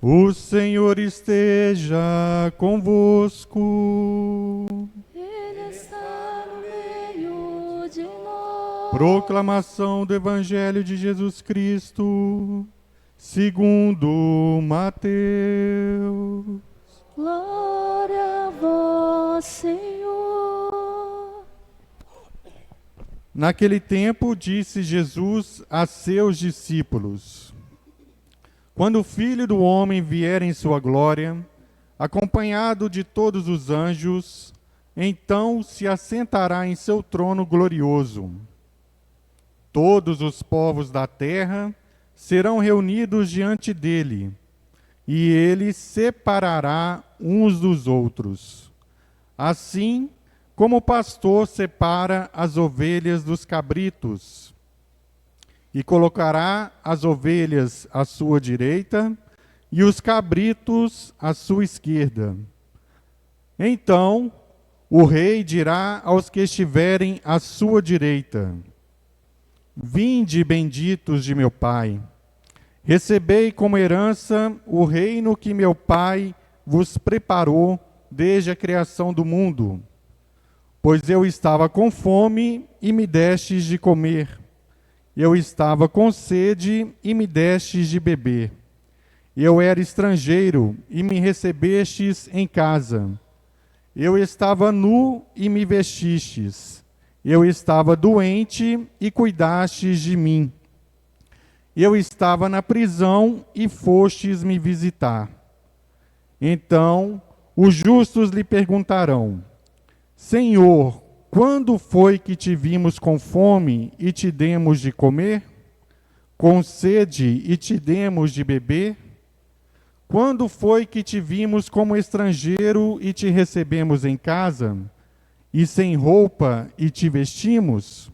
O Senhor esteja convosco. Ele está no meio de nós. Proclamação do Evangelho de Jesus Cristo, segundo Mateus. Glória a vós, Senhor. Naquele tempo, disse Jesus a seus discípulos: Quando o Filho do Homem vier em sua glória, acompanhado de todos os anjos, então se assentará em seu trono glorioso. Todos os povos da terra serão reunidos diante dele, e ele separará uns dos outros. Assim como o pastor separa as ovelhas dos cabritos, e colocará as ovelhas à sua direita e os cabritos à sua esquerda. Então o rei dirá aos que estiverem à sua direita: Vinde, benditos de meu Pai, recebei como herança o reino que meu Pai vos preparou desde a criação do mundo. Pois eu estava com fome e me destes de comer. Eu estava com sede e me destes de beber. Eu era estrangeiro e me recebestes em casa. Eu estava nu e me vestistes. Eu estava doente e cuidastes de mim. Eu estava na prisão e fostes me visitar. Então os justos lhe perguntarão: Senhor, quando foi que te vimos com fome e te demos de comer? Com sede e te demos de beber? Quando foi que te vimos como estrangeiro e te recebemos em casa? E sem roupa e te vestimos?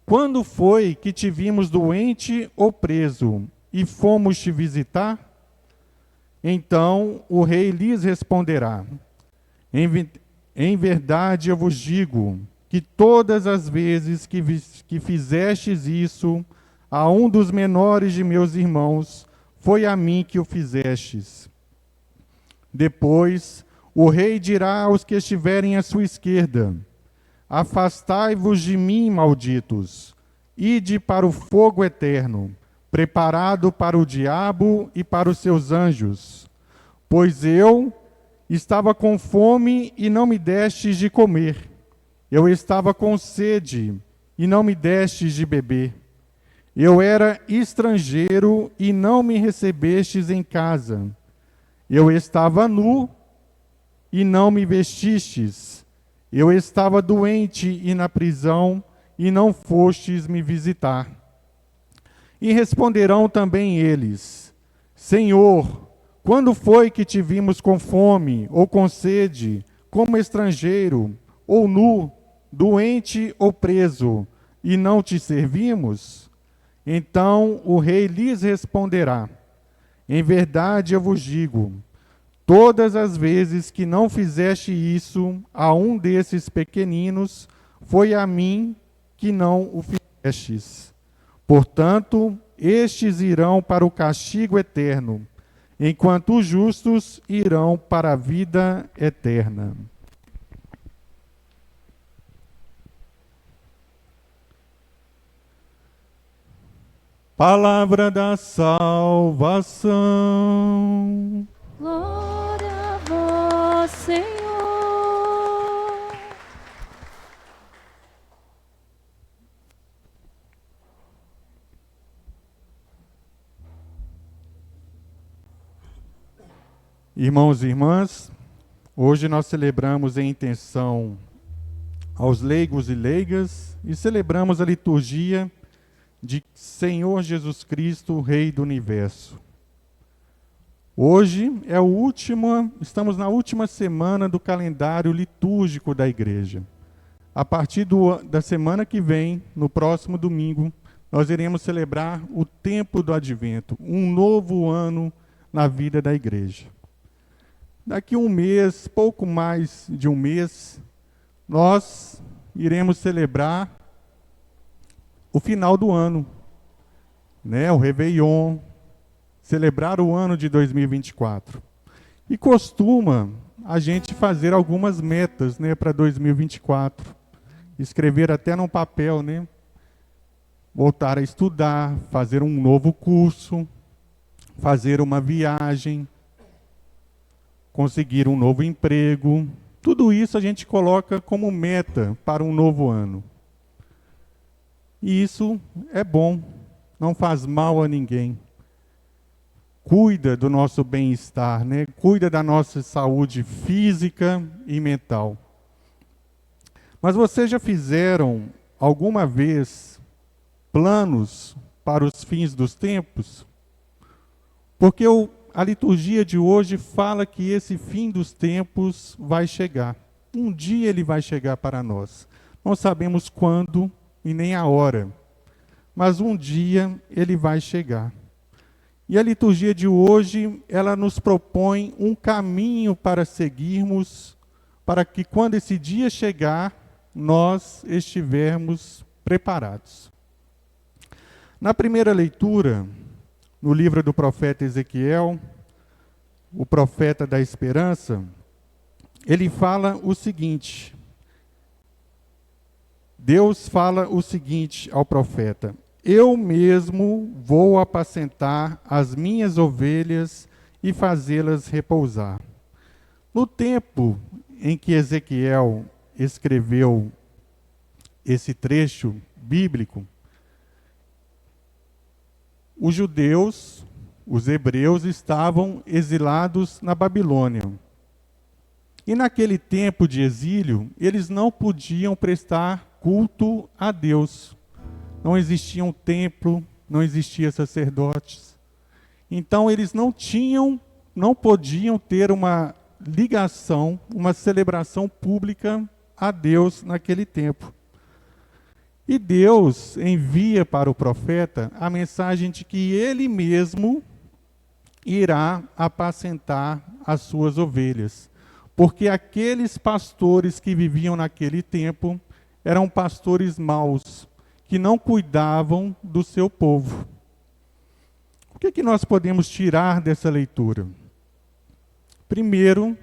Quando foi que te vimos doente ou preso e fomos te visitar? Então o rei lhes responderá: Em verdade eu vos digo que todas as vezes que fizestes isso a um dos menores de meus irmãos, foi a mim que o fizestes. Depois o rei dirá aos que estiverem à sua esquerda: Afastai-vos de mim, malditos, ide para o fogo eterno, preparado para o diabo e para os seus anjos. Pois eu estava com fome e não me destes de comer. Eu estava com sede e não me destes de beber. Eu era estrangeiro e não me recebestes em casa. Eu estava nu e não me vestistes. Eu estava doente e na prisão e não fostes me visitar. E responderão também eles: Senhor, quando foi que te vimos com fome, ou com sede, como estrangeiro, ou nu, doente ou preso, e não te servimos? Então o rei lhes responderá: Em verdade eu vos digo, todas as vezes que não fizeste isso a um desses pequeninos, foi a mim que não o fizestes. Portanto, estes irão para o castigo eterno, enquanto os justos irão para a vida eterna. Palavra da salvação. Glória a vós, Senhor. Irmãos e irmãs, hoje nós celebramos em intenção aos leigos e leigas e celebramos a liturgia de Senhor Jesus Cristo, Rei do Universo. Hoje estamos na última semana do calendário litúrgico da Igreja. A partir da semana que vem, no próximo domingo, nós iremos celebrar o tempo do Advento, um novo ano na vida da Igreja. Daqui um mês, pouco mais de um mês, nós iremos celebrar o final do ano, né? O Réveillon, celebrar o ano de 2024. E costuma a gente fazer algumas metas, né, para 2024. Escrever até num papel, né? Voltar a estudar, fazer um novo curso, fazer uma viagem, conseguir um novo emprego. Tudo isso a gente coloca como meta para um novo ano. E isso é bom, não faz mal a ninguém. Cuida do nosso bem-estar, né? Cuida da nossa saúde física e mental. Mas vocês já fizeram alguma vez planos para os fins dos tempos? Porque a liturgia de hoje fala que esse fim dos tempos vai chegar. Um dia ele vai chegar para nós. Não sabemos quando e nem a hora, mas um dia ele vai chegar. E a liturgia de hoje, ela nos propõe um caminho para seguirmos, para que quando esse dia chegar, nós estivermos preparados. Na primeira leitura, no livro do profeta Ezequiel, o profeta da esperança, ele fala o seguinte: Deus fala o seguinte ao profeta: eu mesmo vou apacentar as minhas ovelhas e fazê-las repousar. No tempo em que Ezequiel escreveu esse trecho bíblico, os judeus, os hebreus, estavam exilados na Babilônia. E naquele tempo de exílio, eles não podiam prestar culto a Deus. Não existia um templo, não existia sacerdotes. Então eles não podiam ter uma ligação, uma celebração pública a Deus naquele tempo. E Deus envia para o profeta a mensagem de que ele mesmo irá apacentar as suas ovelhas. Porque aqueles pastores que viviam naquele tempo eram pastores maus, que não cuidavam do seu povo. O que nós podemos tirar dessa leitura? Primeiro,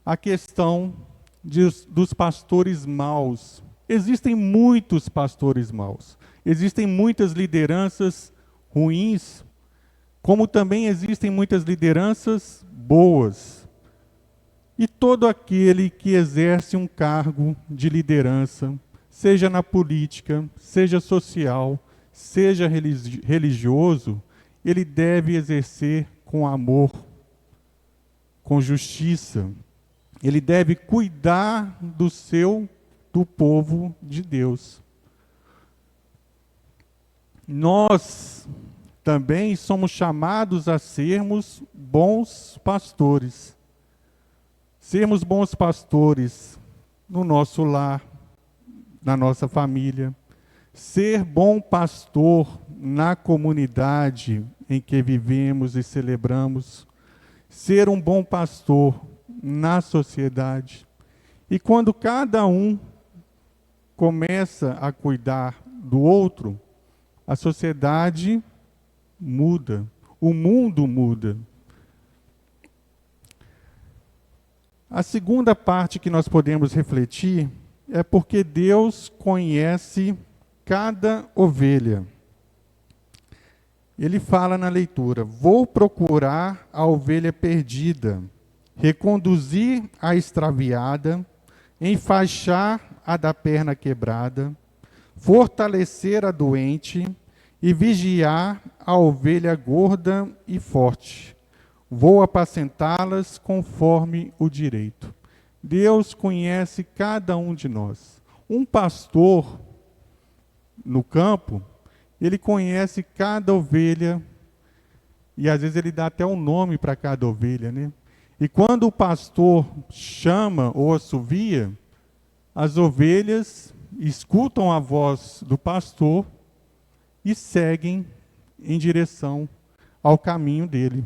a questão dos pastores maus. Existem muitos pastores maus. Existem muitas lideranças ruins, como também existem muitas lideranças boas. E todo aquele que exerce um cargo de liderança, seja na política, seja social, seja religioso, ele deve exercer com amor, com justiça. Ele deve cuidar do povo de Deus. Nós também somos chamados a sermos bons pastores. Sermos bons pastores no nosso lar, na nossa família. Ser bom pastor na comunidade em que vivemos e celebramos. Ser um bom pastor na sociedade. E quando cada um começa a cuidar do outro, a sociedade muda, o mundo muda. A segunda parte que nós podemos refletir é porque Deus conhece cada ovelha. Ele fala na leitura: vou procurar a ovelha perdida, reconduzir a extraviada, enfaixar a da perna quebrada, fortalecer a doente e vigiar a ovelha gorda e forte. Vou apacentá-las conforme o direito. Deus conhece cada um de nós. Um pastor no campo, ele conhece cada ovelha e às vezes ele dá até um nome para cada ovelha, né? E quando o pastor chama ou assovia, as ovelhas escutam a voz do pastor e seguem em direção ao caminho dele.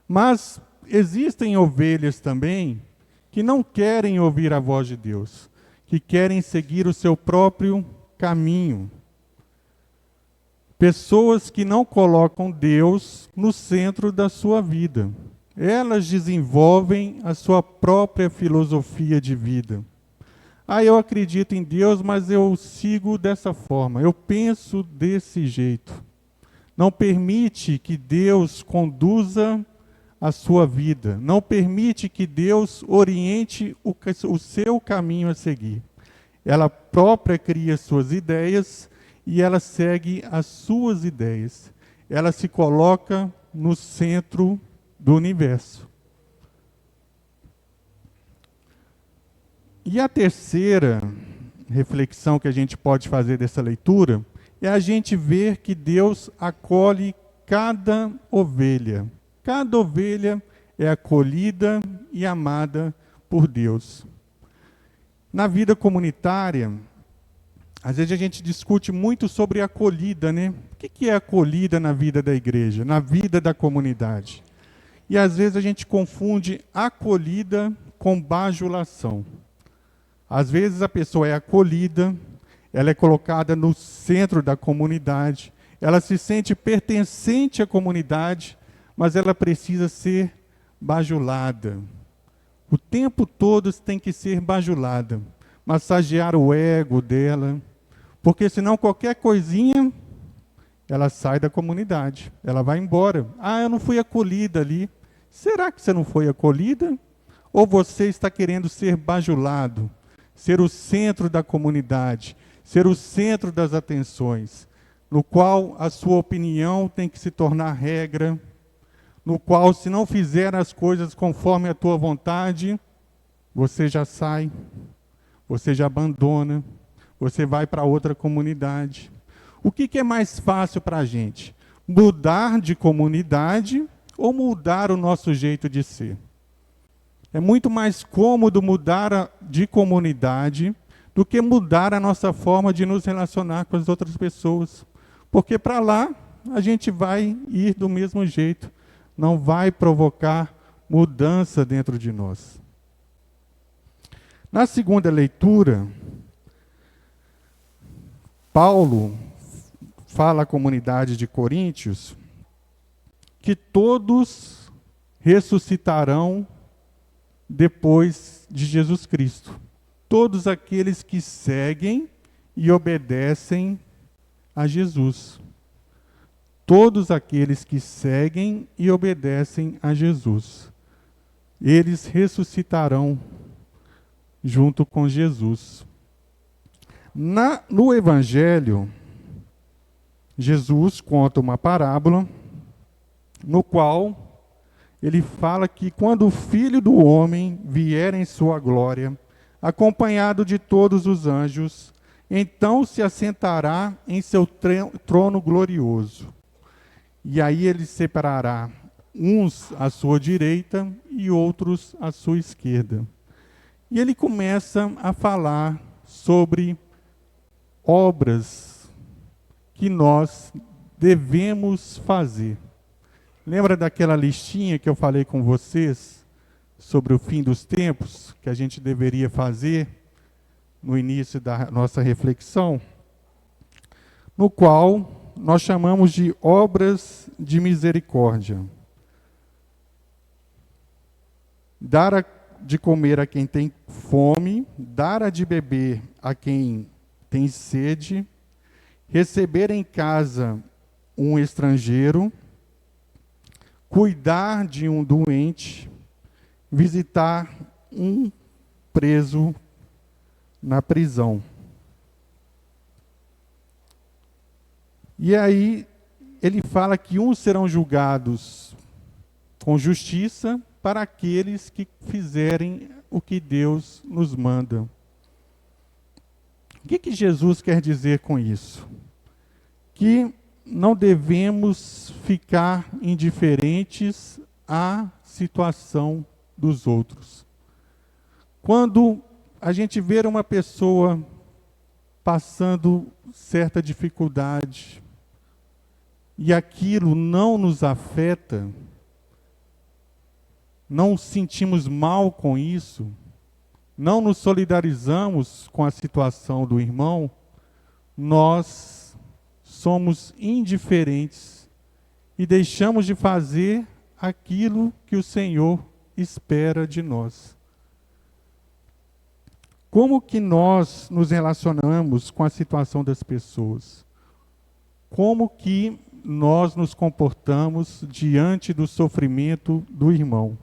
Mas existem ovelhas também que não querem ouvir a voz de Deus, que querem seguir o seu próprio caminho. Pessoas que não colocam Deus no centro da sua vida. Elas desenvolvem a sua própria filosofia de vida. Ah, eu acredito em Deus, mas eu sigo dessa forma, eu penso desse jeito. Não permite que Deus conduza a sua vida. Não permite que Deus oriente o seu caminho a seguir. Ela própria cria suas ideias e ela segue as suas ideias. Ela se coloca no centro do universo. E a terceira reflexão que a gente pode fazer dessa leitura é a gente ver que Deus acolhe cada ovelha. Cada ovelha é acolhida e amada por Deus. Na vida comunitária, às vezes a gente discute muito sobre acolhida, né? O que é acolhida na vida da igreja, na vida da comunidade? E às vezes a gente confunde acolhida com bajulação. Às vezes a pessoa é acolhida, ela é colocada no centro da comunidade, ela se sente pertencente à comunidade, mas ela precisa ser bajulada. O tempo todo tem que ser bajulada, massagear o ego dela, porque senão qualquer coisinha, ela sai da comunidade, ela vai embora. Ah, eu não fui acolhida ali. Será que você não foi acolhida? Ou você está querendo ser bajulado? Ser o centro da comunidade, ser o centro das atenções, no qual a sua opinião tem que se tornar regra, no qual, se não fizer as coisas conforme a tua vontade, você já sai, você já abandona, você vai para outra comunidade. O que é mais fácil para a gente? Mudar de comunidade ou mudar o nosso jeito de ser? É muito mais cômodo mudar de comunidade do que mudar a nossa forma de nos relacionar com as outras pessoas. Porque para lá a gente vai ir do mesmo jeito. Não vai provocar mudança dentro de nós. Na segunda leitura, Paulo fala à comunidade de Coríntios que todos ressuscitarão depois de Jesus Cristo. Todos aqueles que seguem e obedecem a Jesus. Todos aqueles que seguem e obedecem a Jesus. Eles ressuscitarão junto com Jesus. No Evangelho, Jesus conta uma parábola no qual ele fala que quando o Filho do Homem vier em sua glória, acompanhado de todos os anjos, então se assentará em seu trono glorioso. E aí ele separará uns à sua direita e outros à sua esquerda. E ele começa a falar sobre obras que nós devemos fazer. Lembra daquela listinha que eu falei com vocês sobre o fim dos tempos, que a gente deveria fazer no início da nossa reflexão? No qual nós chamamos de obras de misericórdia. Dar de comer a quem tem fome, dar de beber a quem tem sede, receber em casa um estrangeiro, cuidar de um doente, visitar um preso na prisão. E aí ele fala que uns serão julgados com justiça para aqueles que fizerem o que Deus nos manda. O que Jesus quer dizer com isso? Que não devemos ficar indiferentes à situação dos outros. Quando a gente vê uma pessoa passando certa dificuldade e aquilo não nos afeta, não sentimos mal com isso, não nos solidarizamos com a situação do irmão, nós somos indiferentes e deixamos de fazer aquilo que o Senhor espera de nós. Como que nós nos relacionamos com a situação das pessoas? Como que nós nos comportamos diante do sofrimento do irmão?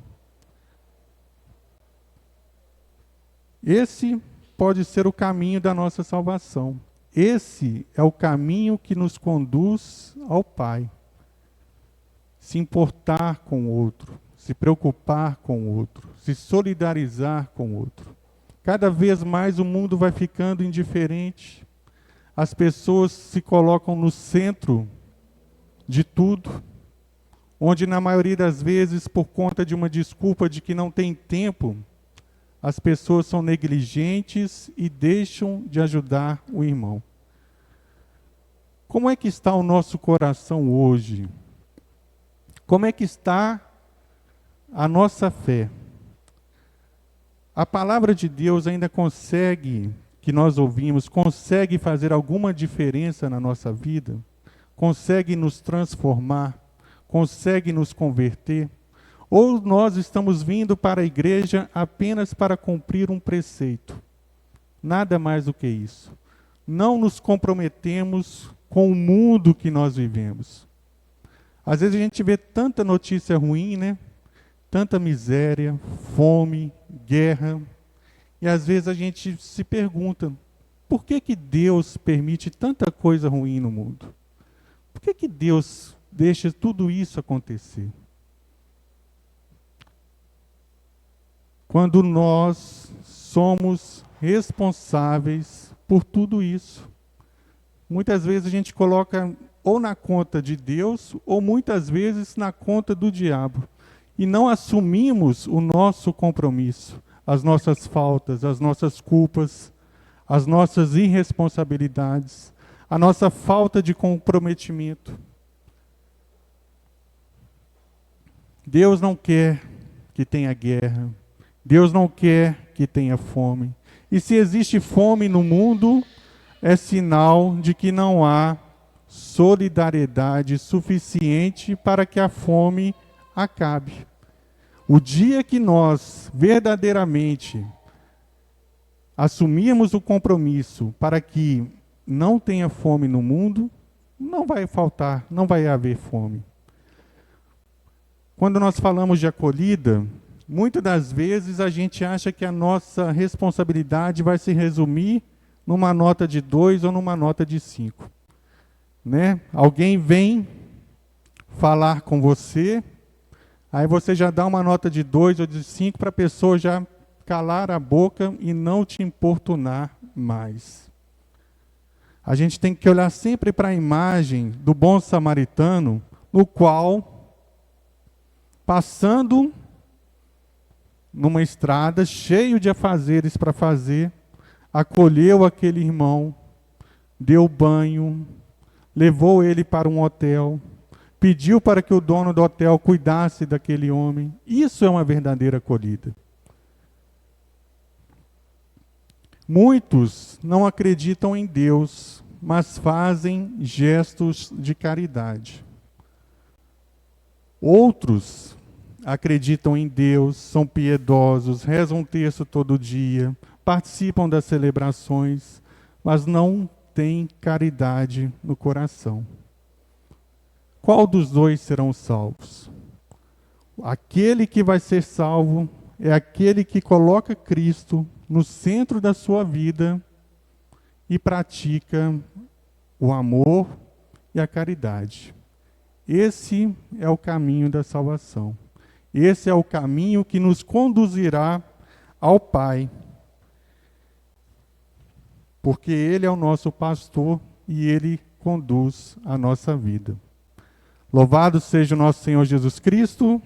Esse pode ser o caminho da nossa salvação. Esse é o caminho que nos conduz ao Pai. Se importar com o outro, se preocupar com o outro, se solidarizar com o outro. Cada vez mais o mundo vai ficando indiferente. As pessoas se colocam no centro de tudo, onde na maioria das vezes, por conta de uma desculpa de que não tem tempo, as pessoas são negligentes e deixam de ajudar o irmão. Como é que está o nosso coração hoje? Como é que está a nossa fé? A palavra de Deus ainda consegue, que nós ouvimos, consegue fazer alguma diferença na nossa vida? Consegue nos transformar? Consegue nos converter? Ou nós estamos vindo para a igreja apenas para cumprir um preceito? Nada mais do que isso. Não nos comprometemos com o mundo que nós vivemos. Às vezes a gente vê tanta notícia ruim, né? Tanta miséria, fome, guerra. E às vezes a gente se pergunta, por que que Deus permite tanta coisa ruim no mundo? Por que que Deus deixa tudo isso acontecer? Quando nós somos responsáveis por tudo isso. Muitas vezes a gente coloca ou na conta de Deus, ou muitas vezes na conta do diabo. E não assumimos o nosso compromisso, as nossas faltas, as nossas culpas, as nossas irresponsabilidades, a nossa falta de comprometimento. Deus não quer que tenha guerra. Deus não quer que tenha fome. E se existe fome no mundo, é sinal de que não há solidariedade suficiente para que a fome acabe. O dia que nós verdadeiramente assumirmos o compromisso para que não tenha fome no mundo, não vai faltar, não vai haver fome. Quando nós falamos de acolhida, muitas das vezes a gente acha que a nossa responsabilidade vai se resumir numa nota de 2 ou numa nota de 5. Né? Alguém vem falar com você, aí você já dá uma nota de 2 ou de 5 para a pessoa já calar a boca e não te importunar mais. A gente tem que olhar sempre para a imagem do bom samaritano, no qual, passando numa estrada cheio de afazeres para fazer, acolheu aquele irmão, deu banho, levou ele para um hotel, pediu para que o dono do hotel cuidasse daquele homem. Isso é uma verdadeira acolhida. Muitos não acreditam em Deus, mas fazem gestos de caridade. Outros acreditam em Deus, são piedosos, rezam um terço todo dia, participam das celebrações, mas não têm caridade no coração. Qual dos dois serão salvos? Aquele que vai ser salvo é aquele que coloca Cristo no centro da sua vida e pratica o amor e a caridade. Esse é o caminho da salvação. Esse é o caminho que nos conduzirá ao Pai. Porque Ele é o nosso pastor e Ele conduz a nossa vida. Louvado seja o nosso Senhor Jesus Cristo.